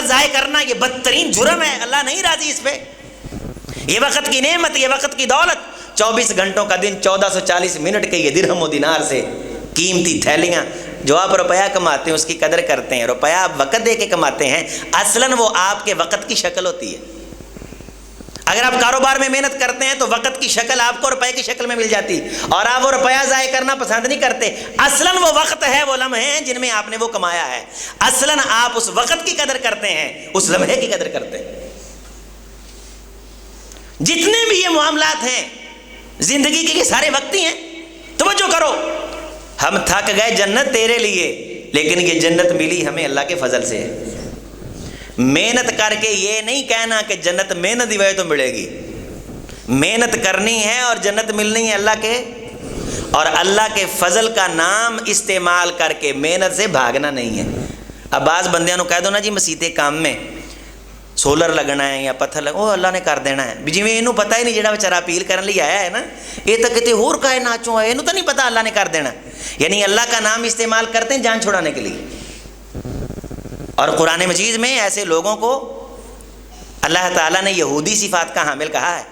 وقت ضائع کرنا یہ بدترین جرم ہے، اللہ نہیں راضی اس پہ۔ یہ وقت کی نعمت، یہ وقت کی دولت، 24 گھنٹوں کا دن، 1440 منٹ کے یہ درہم و دینار سے قیمتی تھیلیاں جو آپ روپیہ کماتے ہیں اس کی قدر کرتے ہیں۔ روپیہ آپ وقت دے کے کماتے ہیں، اصلاً وہ آپ کے وقت کی شکل ہوتی ہے۔ اگر آپ کاروبار میں محنت کرتے ہیں تو وقت کی شکل آپ کو روپے کی شکل میں مل جاتی، اور آپ وہ روپیہ ضائع کرنا پسند نہیں کرتے۔ اصلاً وہ وقت ہے، وہ لمحے ہیں جن میں آپ نے وہ کمایا ہے، اصلاً آپ اس وقت کی قدر کرتے ہیں، اس لمحے کی قدر کرتے ہیں۔ جتنے بھی یہ معاملات ہیں زندگی کے، یہ سارے وقتی ہیں۔ توجہ کرو، ہم تھک گئے جنت تیرے لیے، لیکن یہ جنت ملی ہمیں اللہ کے فضل سے ہے۔ محنت کر کے یہ نہیں کہنا کہ جنت محنت دی وجہ تو ملے گی، محنت کرنی ہے اور جنت ملنی ہے اللہ کے، اور اللہ کے فضل کا نام استعمال کر کے محنت سے بھاگنا نہیں ہے۔ اب بعض بندیاں نو کہہ دو نا جی مسیتے کام میں سولر لگنا ہے یا پتھر لگنا، وہ اللہ نے کر دینا ہے، جی میں اینو پتہ ہی نہیں، جڑا بیچارہ اپیل کرنے لیے آیا ہے نا، یہ تو کتے ہور کائنات چوں ہے، اینو تو نہیں پتہ اللہ نے کر دینا۔ یعنی اللہ کا نام استعمال کرتے ہیں جان چھڑانے کے لیے۔ اور قرآن مجید میں ایسے لوگوں کو اللہ تعالیٰ نے یہودی صفات کا حامل کہا ہے۔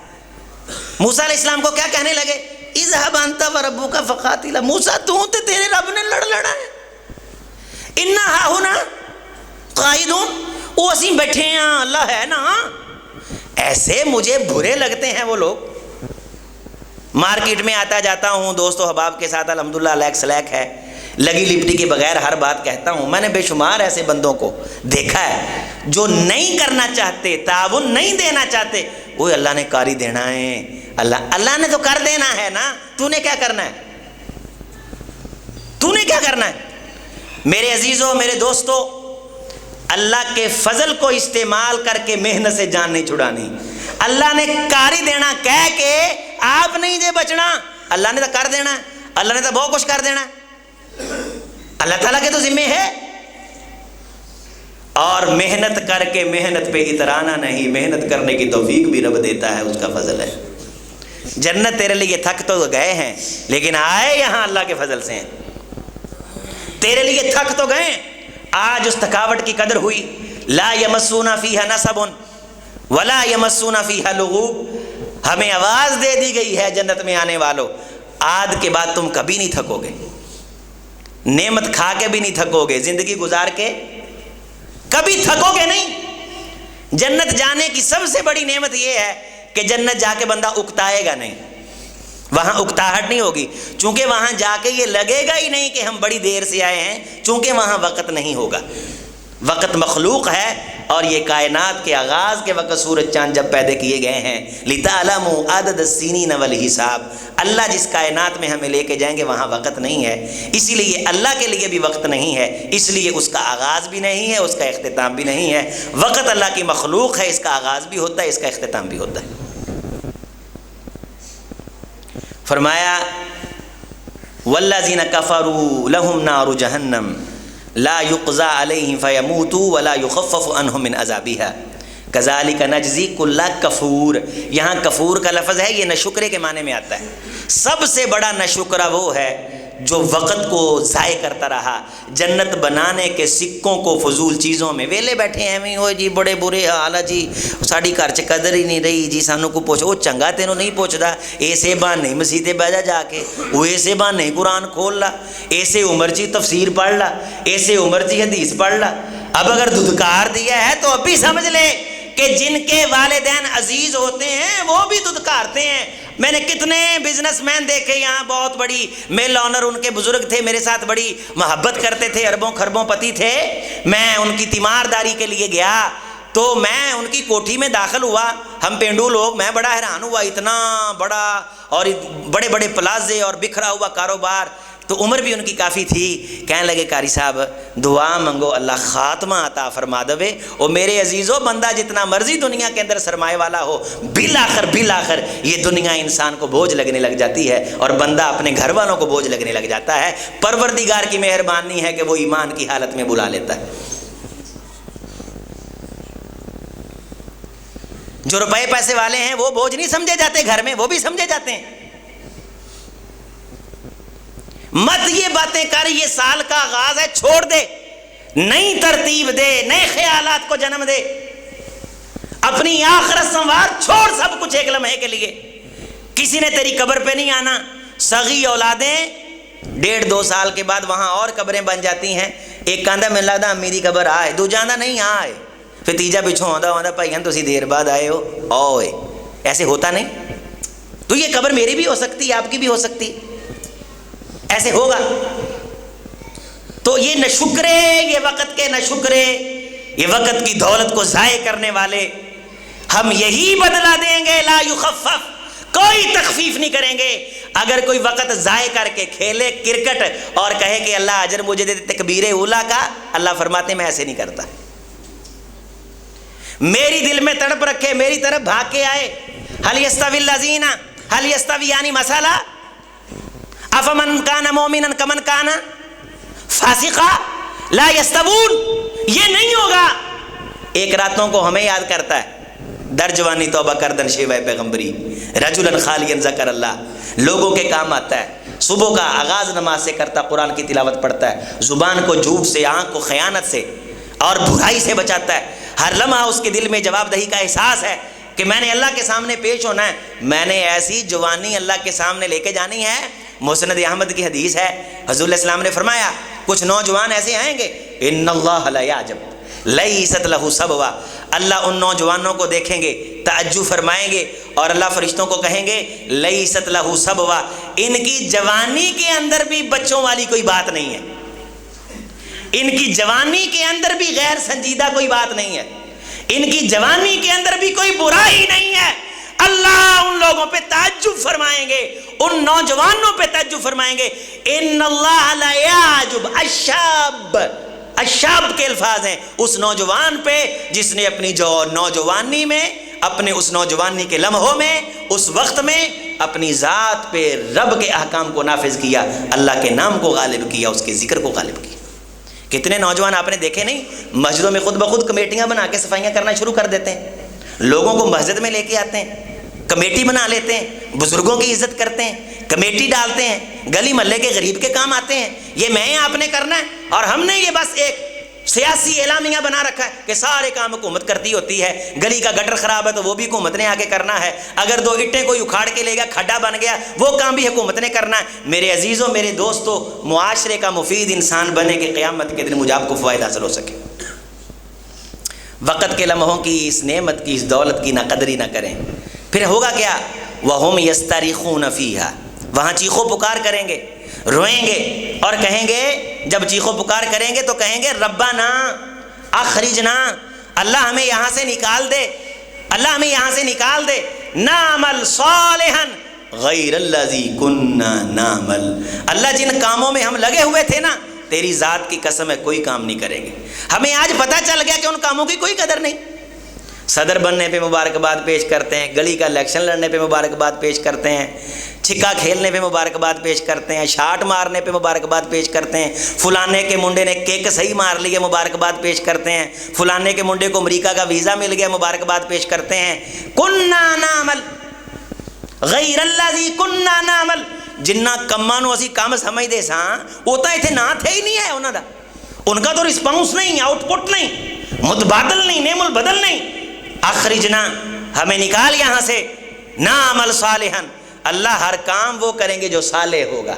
موسیٰ علیہ السلام کو کیا کہنے لگے؟ اذهب انت وربک فقاتلا، موسیٰ تو تے تیرے رب نے لڑ لینا ہے، انا ہاہنا قائدون، وہ اسی بیٹھے ہیں، اللہ ہے نا۔ ایسے مجھے برے لگتے ہیں وہ لوگ۔ مارکیٹ میں آتا جاتا ہوں دوست و احباب کے ساتھ، الحمدللہ لیک سلیک ہے، لگی لپٹی کے بغیر ہر بات کہتا ہوں۔ میں نے بے شمار ایسے بندوں کو دیکھا ہے جو نہیں کرنا چاہتے، تعاون نہیں دینا چاہتے، وہ اللہ نے کاری دینا ہے، اللہ نے تو کر دینا ہے نا، تو نے کیا کرنا ہے، تو نے کیا کرنا ہے۔ میرے عزیزوں، میرے دوستوں، اللہ کے فضل کو استعمال کر کے محنت سے جان نہیں چھڑانی۔ اللہ نے کاری دینا کہہ کے آپ نہیں دے بچنا، اللہ نے تو کر دینا ہے، اللہ نے تو بہت کچھ کر دینا ہے، اللہ تعالیٰ کے تو ذمہ ہے۔ اور محنت کر کے محنت پہ اترانا نہیں، محنت کرنے کی توفیق بھی رب دیتا ہے، اس کا فضل ہے۔ جنت تیرے لیے تھک تو گئے ہیں لیکن آئے یہاں اللہ کے فضل سے ہیں۔ تیرے لیے تھک تو گئے، آج اس تھکاوٹ کی قدر ہوئی۔ لا یمسون فیہا نصب ولا یمسون فیہا لغوب، ہمیں آواز دے دی گئی ہے جنت میں آنے والوں، آج کے بعد تم کبھی نہیں تھکو گے، نعمت کھا کے بھی نہیں تھکو گے، زندگی گزار کے کبھی تھکو گے نہیں۔ جنت جانے کی سب سے بڑی نعمت یہ ہے کہ جنت جا کے بندہ اکتائے گا نہیں، وہاں اکتاہٹ نہیں ہوگی، چونکہ وہاں جا کے یہ لگے گا ہی نہیں کہ ہم بڑی دیر سے آئے ہیں، چونکہ وہاں وقت نہیں ہوگا۔ وقت مخلوق ہے، اور یہ کائنات کے آغاز کے وقت سورج چاند جب پیدا کیے گئے ہیں، لِتَعْلَمُوا عَدَدَ السِّنِينَ وَالْحِسَابَ، اللہ جس کائنات میں ہمیں لے کے جائیں گے وہاں وقت نہیں ہے، اسی لیے اللہ کے لیے بھی وقت نہیں ہے، اس لیے اس کا آغاز بھی نہیں ہے، اس کا اختتام بھی نہیں ہے۔ وقت اللہ کی مخلوق ہے، اس کا آغاز بھی ہوتا ہے، اس کا اختتام بھی ہوتا ہے۔ فرمایا وَالَّذِينَ كَفَرُوا لَهُمْ نَارُ جَهَنَّمَ لا يقضى عليهم فيموتوا ولا يخفف عنهم من عذابها كذلك نجزي كل كفور۔ یہاں کفور کا لفظ ہے، یہ ناشکرے کے معنی میں آتا ہے۔ سب سے بڑا ناشکرہ وہ ہے جو وقت کو ضائع کرتا رہا، جنت بنانے کے سکوں کو فضول چیزوں میں ویلے بیٹھے ہیں، وہ جی بڑے برے حال ہے جی، ساڑی گھر چ قدر ہی نہیں رہی جی، سانوں کو پوچھ، وہ چنگا تینوں نہیں پوچھدا، ایسے بہانے مسیتے بہ جا کے، وہ ایسے بہانے قرآن کھول لا، ایسے عمر چی تفسیر پڑھ لا، ایسے عمر چی حدیث پڑھ لا۔ اب اگر دھدکار دیا ہے تو اب بھی سمجھ لے کہ جن کے والدین عزیز ہوتے ہیں وہ بھی دھدکارتے ہیں۔ میں نے کتنے بزنس مین دیکھے یہاں، بہت بڑی میل آنر ان کے بزرگ تھے، میرے ساتھ بڑی محبت کرتے تھے، اربوں خربوں پتی تھے، میں ان کی تیمارداری کے لیے گیا تو میں ان کی کوٹھی میں داخل ہوا، ہم پینڈو لوگ، میں بڑا حیران ہوا، اتنا بڑا اور بڑے بڑے پلازے اور بکھرا ہوا کاروبار، تو عمر بھی ان کی کافی تھی۔ کہنے لگے قاری صاحب دعا منگو اللہ خاتمہ عطا فرما دے۔ اور میرے عزیزو، بندہ جتنا مرضی دنیا کے اندر سرمایہ والا ہو، بالآخر یہ دنیا انسان کو بوجھ لگنے لگ جاتی ہے، اور بندہ اپنے گھر والوں کو بوجھ لگنے لگ جاتا ہے۔ پروردگار کی مہربانی ہے کہ وہ ایمان کی حالت میں بلا لیتا ہے۔ جو روپے پیسے والے ہیں وہ بوجھ نہیں سمجھے جاتے گھر میں، وہ بھی سمجھے جاتے ہیں۔ مت یہ باتیں کر، یہ سال کا آغاز ہے، چھوڑ دے، نئی ترتیب دے، نئے خیالات کو جنم دے، اپنی آخرت سنوار، چھوڑ سب کچھ ایک لمحے کے لیے۔ کسی نے تیری قبر پہ نہیں آنا۔ سگی اولادیں 1.5-2 سال کے بعد وہاں اور قبریں بن جاتی ہیں، ایک کہندا میں لگدا میری قبر آئے، دوجا آندا نہیں آئے، پھر تیجا پچھوں آندا بھائی ہم تسی دیر بعد آئے ہو، اوئے ایسے ہوتا نہیں۔ تو یہ قبر میری بھی ہو سکتی ہے، آپ کی بھی ہو سکتی، ایسے ہوگا۔ تو یہ نہ شکرے، یہ وقت کے نہ شکرے، یہ وقت کی دولت کو ضائع کرنے والے، ہم یہی بدلہ دیں گے، لا یخفف، کوئی تخفیف نہیں کریں گے۔ اگر کوئی وقت ضائع کر کے کھیلے کرکٹ اور کہے کہ اللہ اجر مجھے دے تکبیر اولا کا، اللہ فرماتے میں ایسے نہیں کرتا۔ میری دل میں تڑپ رکھے، میری طرف بھاگ کے آئے، هل يستوي الذين هل يستويان مثلا افمن كان مؤمنا كمن كان فاسقا لا يستوون، یہ نہیں ہوگا۔ ایک راتوں کو ہمیں یاد کرتا ہے، در جوانی توبہ کردن شیوہ پیغمبری، رجلا خالیا ذکر اللہ، لوگوں کے کام آتا ہے، صبح کا آغاز نماز سے کرتا، قرآن کی تلاوت پڑھتا ہے، زبان کو جھوٹ سے، آنکھ کو خیانت سے اور برائی سے بچاتا ہے، ہر لمحہ اس کے دل میں جواب دہی کا احساس ہے کہ میں نے اللہ کے سامنے پیش ہونا ہے، میں نے ایسی جوانی اللہ کے سامنے لے کے جانی ہے۔ مسند احمد کی حدیث ہے، حضور علیہ السلام نے فرمایا کچھ نوجوان ایسے آئیں گے، ان اللہ لا یعجب لیست لہ صبوا، اللہ ان نوجوانوں کو دیکھیں گے، تعجب فرمائیں گے اور اللہ فرشتوں کو کہیں گے لیست لہ صبوا، ان کی جوانی کے اندر بھی بچوں والی کوئی بات نہیں ہے، ان کی جوانی کے اندر بھی غیر سنجیدہ کوئی بات نہیں ہے، ان کی جوانی کے اندر بھی کوئی برائی نہیں ہے۔ اللہ ان لوگوں پہ تعجب فرمائیں گے، ان نوجوانوں پہ تعجب فرمائیں گے، ان اللہ لا یعجب الشاب، الشاب کے الفاظ ہیں اس نوجوان پہ جس نے اپنی نوجوانی میں، اپنے اس نوجوانی کے لمحوں میں، اس وقت میں اپنی ذات پہ رب کے احکام کو نافذ کیا، اللہ کے نام کو غالب کیا، اس کے ذکر کو غالب کیا۔ کتنے نوجوان آپ نے دیکھے نہیں، مسجدوں میں خود بخود کمیٹیاں بنا کے صفائیاں کرنا شروع کر دیتے ہیں، لوگوں کو مسجد میں لے کے آتے ہیں، کمیٹی بنا لیتے ہیں، بزرگوں کی عزت کرتے ہیں، کمیٹی ڈالتے ہیں، گلی محلے کے غریب کے کام آتے ہیں، یہ میں آپ نے کرنا ہے، اور ہم نے یہ بس ایک سیاسی اعلامیہ بنا رکھا ہے کہ سارے کام حکومت کرتی ہوتی ہے، گلی کا گٹر خراب ہے تو وہ بھی حکومت نے آ کے کرنا ہے، اگر 2 اینٹیں کوئی اکھاڑ کے لے گیا کھڈا بن گیا وہ کام بھی حکومت نے کرنا ہے۔ میرے عزیزوں، میرے دوستوں، معاشرے کا مفید انسان بنے کہ قیامت کے دن مجھے آپ کو فائدہ حاصل ہو سکے۔ وقت کے لمحوں کی اس نعمت کی، اس دولت کی نہ قدری نہ کریں، پھر ہوگا کیا؟ وَهُمْ يَسْتَرِخُونَ فِيهَا، وہاں چیخو پکار کریں گے، روئیں گے اور کہیں گے، جب چیخو پکار کریں گے تو کہیں گے ربنا اخرجنا، اللہ ہمیں یہاں سے نکال دے، اللہ ہمیں یہاں سے نکال دے، نعمل صالحا غیر الذی کننا نعمل، اللہ جن کاموں میں ہم لگے ہوئے تھے نا، تیری ذات کی قسم ہے کوئی کام نہیں کریں گے، ہمیں آج پتہ چل گیا کہ ان کاموں کی کوئی قدر نہیں۔ صدر بننے پہ مبارکباد پیش کرتے ہیں، گلی کا الیکشن لڑنے پہ مبارکباد پیش کرتے ہیں، چھکا کھیلنے پہ مبارکباد پیش کرتے ہیں، شاٹ مارنے پہ مبارکباد پیش کرتے ہیں، فلانے کے منڈے نے کیک صحیح مار لیا مبارکباد پیش کرتے ہیں، فلانے کے منڈے کو امریکہ کا ویزا مل گیا مبارکباد پیش کرتے ہیں۔ کننا نعمل غیر الذی کننا نعمل، جنہ کماں نو اسی کم سمجھدے ساں وہ تو ایتھے نہ تھے ہی نہیں ہے، انہاں دا ان کا تو رسپانس نہیں، آؤٹ پٹ نہیں، متبادل نہیں، نعم البدل نہیں۔ اخرجنا، ہمیں نکال یہاں سے، نعمل صالحا، اللہ ہر کام وہ کریں گے جو صالح ہوگا۔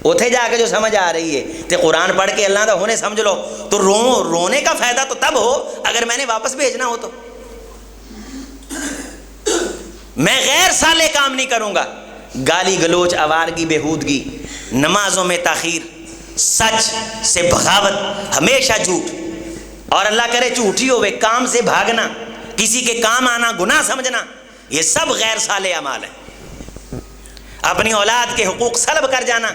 اتھے جا کے جو سمجھ آ رہی ہے تے قرآن پڑھ کے اللہ دا ہونے سمجھ لو تو رونے کا فائدہ تو تب ہو اگر میں نے واپس بھیجنا ہو تو۔ میں غیر صالح کام نہیں کروں گا، گالی گلوچ، آوارگی، بےہودگی، نمازوں میں تاخیر، سچ سے بغاوت، ہمیشہ جھوٹ، اور اللہ کرے جھوٹ ہی ہوئے، کام سے بھاگنا، کسی کے کام آنا گناہ سمجھنا، یہ سب غیر صالح اعمال ہیں۔ اپنی اولاد کے حقوق سلب کر جانا،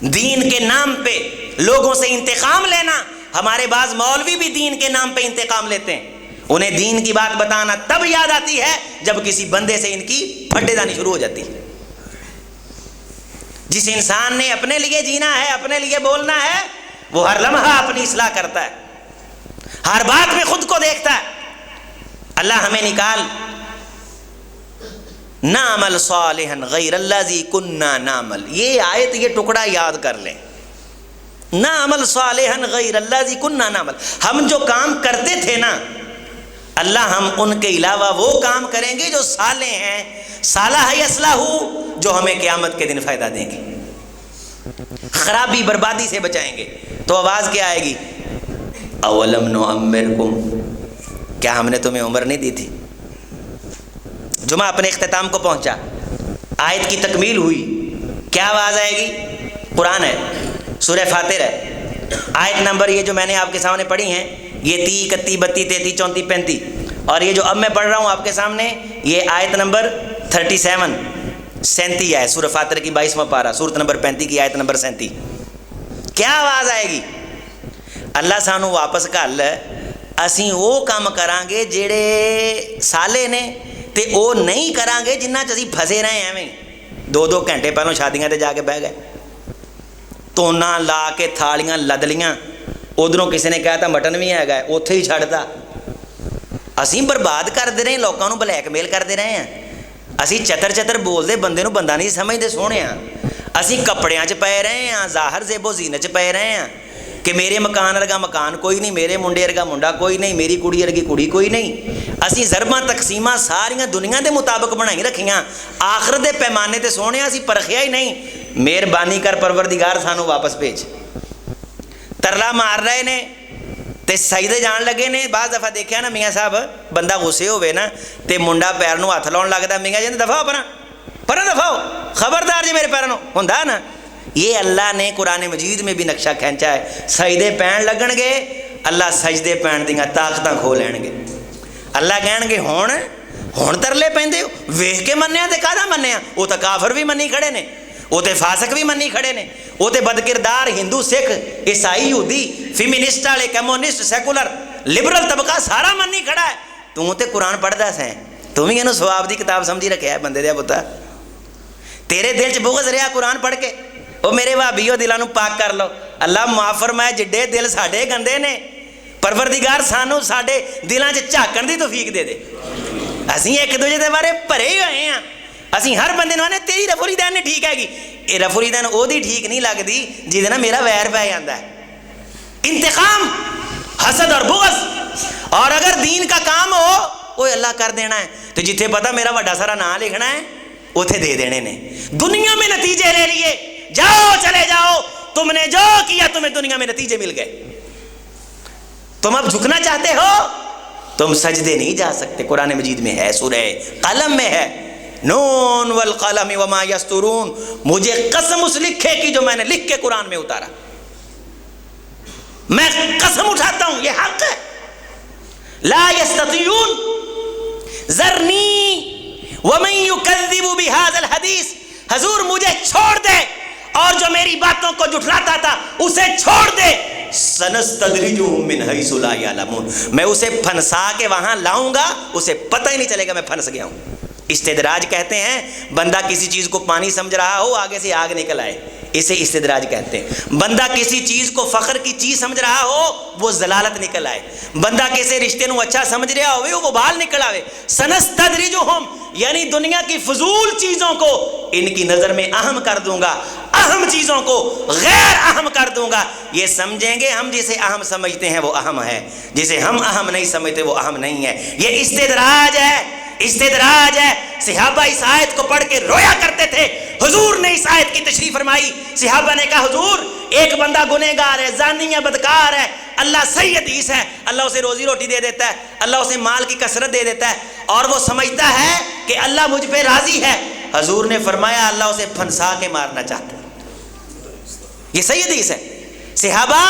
دین کے نام پہ لوگوں سے انتقام لینا، ہمارے بعض مولوی بھی دین کے نام پہ انتقام لیتے ہیں، انہیں دین کی بات بتانا تب یاد آتی ہے جب کسی بندے سے ان کی پھڈے دانی شروع ہو جاتی ہے۔ جس انسان نے اپنے لیے جینا ہے، اپنے لیے بولنا ہے، وہ ہر لمحہ اپنی اصلاح کرتا ہے، ہر بات میں خود کو دیکھتا ہے۔ اللہ ہمیں نکال، نعمل صالحا غیر الذی کننا نعمل، یہ آیت، یہ ٹکڑا یاد کر لیں، نعمل صالحا غیر الذی کننا نعمل، ہم جو کام کرتے تھے نا اللہ ہم ان کے علاوہ وہ کام کریں گے جو صالح ہیں، صالح یصلح، جو ہمیں قیامت کے دن فائدہ دیں گے، خرابی بربادی سے بچائیں گے۔ تو آواز کیا آئے گی؟ اولم نعمرکم، کیا ہم نے تمہیں عمر نہیں دی تھی؟ جمعہ اپنے اختتام کو پہنچا، آیت کی تکمیل ہوئی، کیا آواز آئے گی؟ قرآن ہے، سورہ فاتر ہے، آیت نمبر یہ جو میں نے آپ کے سامنے پڑھی ہیں یہ 30 31 32 33 34 35، اور یہ جو اب میں پڑھ رہا ہوں آپ کے سامنے یہ آیت نمبر 37 37 ہے، سورہ فاتر کی 22واں پارہ، سورت نمبر 35 کی آیت نمبر 37۔ کیا آواز آئے گی؟ اللہ سانو واپس گل اسی وہ کام کران گے جڑے سالے نے تے او نہیں کران گے جنہ چ اسی پھسے رہے ایویں 2 گھنٹے پہلوں شادیاں تے جا کے بہ گئے، تونا لا کے تھالیاں لد لیاں، ادھروں کسی نے کہا تھا مٹن بھی ہے گا، اوتھے ہی چھڑتا۔ اسی برباد کرتے رہے، لوگوں کو بلیک میل کرتے رہے ہیں، اسی چتر چتر بولتے بندے نو بندہ نہیں سمجھتے سونے ہاں، اسی کپڑیاں چ پے رہے ہیں، ظاہر زیب و زینت چ پے رہے ہیں کہ میرے مکان ورگا مکان کوئی نہیں، میرے منڈے ورگا منڈا کوئی نہیں، میری کڑی ورگی کڑی کوئی نہیں، اسی ضرباں تقسیماں ساریاں دنیا دے مطابق بنائی رکھیاں، آخرت دے پیمانے تے سونے اسی پرکھیا ہی نہیں۔ مہربانی کر پروردگار سانو واپس بھیج۔ ترلا مار رہے نے تے سجدے جان لگے نے، بعض دفعہ دیکھا نا میاں صاحب بندہ غصے ہوئے نا تے منڈا پیر نو ہاتھ لاؤن لگتا، میاں جی دفعہ ہو پرا دفعہ ہو، خبردار جی میرے پیر نو ہوندا نا۔ یہ اللہ نے قرآن مجید میں بھی نقشہ کھینچا ہے، سجدے پین لگن گے اللہ سجدے پین دیاں طاقتاں کھو لین گے، اللہ کہن گے ہون ترلے پیندے ہو، ویکھ کے منیا تے کاہدا منیا؟ وہ تو کافر بھی منی کھڑے نے، وہ تے فاسق بھی منی کھڑے نے، وہ تے بدکردار ہندو سکھ عیسائی یہودی فیمینسٹ والے کمیونسٹ سیکولر لبرل طبقہ سارا منی کھڑا ہے، تو تے قرآن پڑھدا سیں، تو بھی اینو ثواب دی کتاب سمجھی رکھیا ہے بندے دیا پتا۔ تیرے دل چ بغض رہا قرآن پڑھ کے، وہ میرے بھابیو دلاں نو پاک کر لو، اللہ معاف فرمائے جڈے دل ساڈے گندے نے، پروردگار سانو ساڈے دلاں چ جھاکن دی توفیق دے دے۔ اسی ایک دوجے دے بارے بھرے ہوئے ہیں، اسی ہر بندے نو آنے تیری رف الدین نے ٹھیک ہے گی، یہ رف الدین او دی ٹھیک نہیں لگتی جہدے نال میرا ویر پہ جاندا ہے۔ انتقام، حسد اور بغض، اور اگر دین کا کام ہو وہ اللہ کر دینا ہے، تو جتھے پتہ میرا بڑا سارا نام لکھنا ہے اتھے دے دینے نے۔ دنیا میں نتیجے لے لیے، جاؤ چلے جاؤ، تم نے جو کیا تمہیں دنیا میں نتیجے مل گئے۔ تم اب جھکنا چاہتے ہو، تم سجدے نہیں جا سکتے، قرآن مجید میں ہے، سورہ قلم میں ہے، نون والقلم وما یسطرون، مجھے قسم اس لکھے کی جو میں نے لکھ کے قرآن میں اتارا، میں قسم اٹھاتا ہوں یہ حق ہے۔ لا یستطیعون ذرنی ومن یکذب بہذا الحدیث، حضور مجھے چھوڑ دے اور جو میری باتوں کو جھٹلاتا تھا اسے چھوڑ دے، سنستدرجہم من حیث لا یعلمون، میں اسے پھنسا کے وہاں لاؤں گا، اسے پتہ ہی نہیں چلے گا میں پھنس گیا ہوں۔ استدراج کہتے ہیں بندہ کسی چیز کو پانی سمجھ رہا ہو آگے سے آگ نکل آئے، اسے استدراج کہتے ہیں۔ بندہ کسی چیز کو فخر کی چیز سمجھ رہا ہو وہ ضلالت نکل آئے، بندہ کسی رشتے نو اچھا سمجھ رہا ہوئے وہ بال نکل آئے۔ سنستدرجہم یعنی دنیا کی فضول چیزوں کو ان کی نظر میں اہم کر دوں گا، اہم چیزوں کو غیر اہم کر دوں گا، یہ سمجھیں گے ہم جسے اہم سمجھتے ہیں وہ اہم ہے، جسے ہم اہم نہیں سمجھتے وہ اہم نہیں ہے۔ یہ استدراج ہے، استدراج ہے۔ صحابہ اس آیت کو پڑھ کے رویا کرتے تھے، حضور نے اس آیت کی تشریح فرمائی، صحابہ نے کہا حضور ایک بندہ گنہگار ہے، زانی ہے، بدکار ہے، اللہ صحیح حدیث ہے، اللہ اسے روزی روٹی دے دیتا ہے، اللہ اسے مال کی کثرت دے دیتا ہے، اور وہ سمجھتا ہے کہ اللہ مجھ پہ راضی ہے، حضور نے فرمایا اللہ اسے پھنسا کے مارنا چاہتا ہے۔ یہ صحیح حدیث ہے۔ صحابہ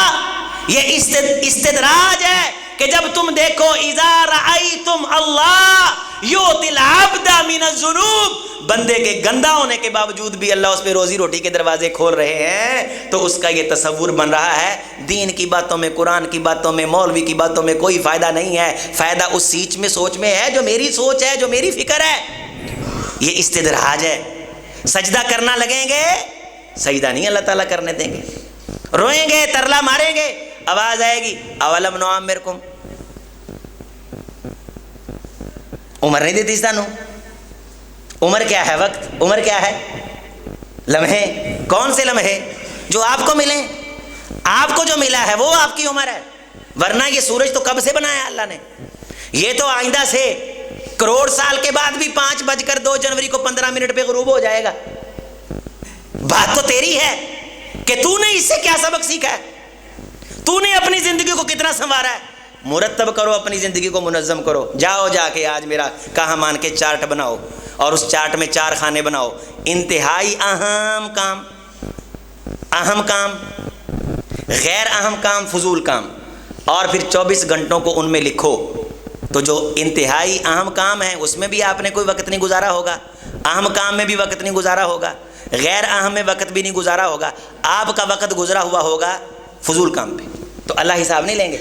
یہ استدراج ہے کہ جب تم دیکھو اذا رأیتم اللہ یؤتی العبد من الذنوب، بندے کے گندا ہونے کے باوجود بھی اللہ اس پہ روزی روٹی کے دروازے کھول رہے ہیں، تو اس کا یہ تصور بن رہا ہے دین کی باتوں میں، قرآن کی باتوں میں، مولوی کی باتوں میں کوئی فائدہ نہیں ہے، فائدہ اس سوچ میں ہے جو میری سوچ ہے، جو میری فکر ہے۔ یہ استدراج ہے۔ سجدہ کرنا لگیں گے، سجدہ نہیں اللہ تعالیٰ کرنے دیں گے، روئیں گے، ترلا ماریں گے، آواز آئے گی اولم نعمرکم، عمر نہیں دیتی سانو۔ عمر کیا ہے؟ وقت، عمر کیا ہے؟ لمحے۔ کون سے لمحے؟ جو آپ کو ملیں، آپ کو جو ملا ہے وہ آپ کی عمر ہے، ورنہ یہ سورج تو کب سے بنایا اللہ نے؟ یہ تو آئندہ سے کروڑ سال کے بعد بھی 5:02 جنوری کو 15 منٹ پہ غروب ہو جائے گا۔ بات تو تیری ہے کہ تو نے اس سے کیا سبق سیکھا ہے، تو نے اپنی زندگی کو کتنا سنوارا ہے۔ مرتب کرو اپنی زندگی کو، منظم کرو، جاؤ جا کے آج میرا کہا مان کے چارٹ بناؤ، اور اس چارٹ میں 4 خانے بناؤ، انتہائی اہم کام، اہم کام، غیر اہم کام، فضول کام، اور پھر 24 گھنٹوں کو ان میں لکھو۔ تو جو انتہائی اہم کام ہے اس میں بھی آپ نے کوئی وقت نہیں گزارا ہوگا، اہم کام میں بھی وقت نہیں گزارا ہوگا، غیر اہم میں وقت بھی نہیں گزارا ہوگا، آپ کا وقت گزرا ہوا ہوگا فضول کام پہ، تو اللہ حساب نہیں لیں گے۔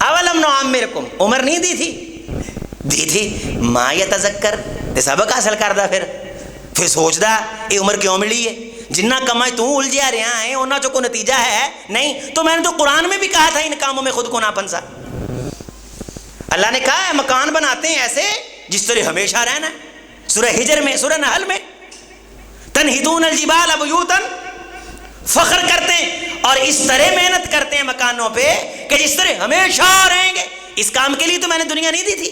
اولم نعمرکم، عمر نہیں دی تھی ما یتذکر، تے سبق حاصل کردا، پھر سوچدا یہ عمر کیوں ملی ہے، جنہ کمائی تو الجھیا رہا ہے انہاں چوں کوئی نتیجہ ہے نہیں؟ تو میں نے تو قرآن میں بھی کہا تھا ان کاموں میں خود کو نہ پھنسا۔ اللہ نے کہا ہے مکان بناتے ہیں ایسے جس طرح ہمیشہ رہنا ہے، سورہ ہجر میں، سورہ نحل میں، تنحتون الجبال بیوتا، فخر کرتے ہیں اور اس طرح محنت کرتے ہیں مکانوں پہ کہ جس طرح ہمیشہ رہیں گے۔ اس کام کے لیے تو میں نے دنیا نہیں دی تھی،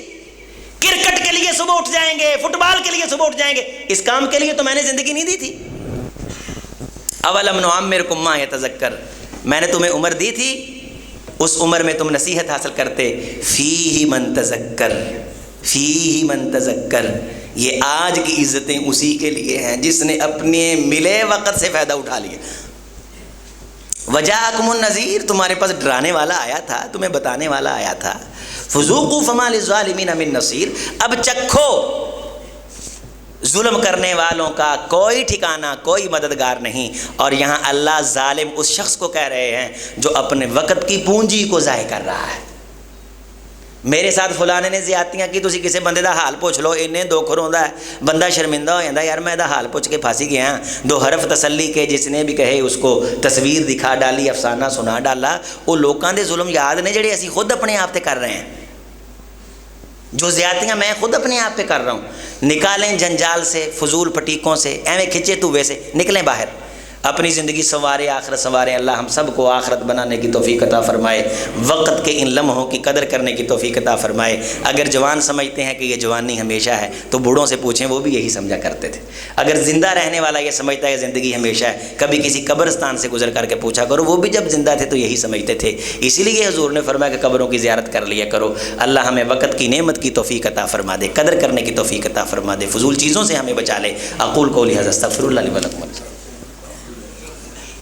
کرکٹ کے لیے صبح اٹھ جائیں گے، فٹ بال کے لیے صبح اٹھ جائیں گے، اس کام کے لیے تو میں نے زندگی نہیں دی تھی۔ اولم نعمرکم ما یتذکر، میں نے تمہیں عمر دی تھی، اس عمر میں تم نصیحت حاصل کرتے۔ فیہ من تذکر، فیہ من تذکر، یہ آج کی عزتیں اسی کے لیے ہیں جس نے اپنے ملے وقت سے فائدہ اٹھا لیا۔ وجاءکم النذیر، تمہارے پاس ڈرانے والا آیا تھا، تمہیں بتانے والا آیا تھا۔ فذوقوا فما للظالمین من نصیر، اب چکھو ظلم کرنے والوں کا کوئی ٹھکانہ، کوئی مددگار نہیں۔ اور یہاں اللہ ظالم اس شخص کو کہہ رہے ہیں جو اپنے وقت کی پونجی کو ضائع کر رہا ہے۔ میرے ساتھ فلانے نے زیادتیاں کی، تسی کسی بندے دا حال پوچھ لو، انہیں دکھ روندا ہے، بندہ شرمندہ ہو جاندا، یار میں دا حال پوچھ کے پھاسی گیا، 2 حرف تسلی کے، جس نے بھی کہے اس کو تصویر دکھا ڈالی، افسانہ سنا ڈالا۔ وہ لوکاں دے ظلم یاد نے جڑے اسی خود اپنے آپ تے کر رہے ہیں، جو زیادتیاں میں خود اپنے آپ پہ کر رہا ہوں۔ نکالیں جنجال سے، فضول پٹیکوں سے، ایویں کھچے توے سے نکلیں باہر، اپنی زندگی سنوارے، آخرت سنوارے۔ اللہ ہم سب کو آخرت بنانے کی توفیق عطا فرمائے، وقت کے ان لمحوں کی قدر کرنے کی توفیق عطا فرمائے۔ اگر جوان سمجھتے ہیں کہ یہ جوانی ہمیشہ ہے تو بوڑھوں سے پوچھیں، وہ بھی یہی سمجھا کرتے تھے۔ اگر زندہ رہنے والا یہ سمجھتا ہے کہ زندگی ہمیشہ ہے، کبھی کسی قبرستان سے گزر کر کے پوچھا کرو، وہ بھی جب زندہ تھے تو یہی سمجھتے تھے۔ اسی لیے حضور نے فرمایا کہ قبروں کی زیارت کر لیا کرو۔ اللہ ہمیں وقت کی نعمت کی توفیق عطا فرما دے، قدر کرنے کی توفیق عطا فرما دے، فضول چیزوں سے ہمیں بچا لے۔ اقول قولی ھذا استغفر اللہ لی ولکم۔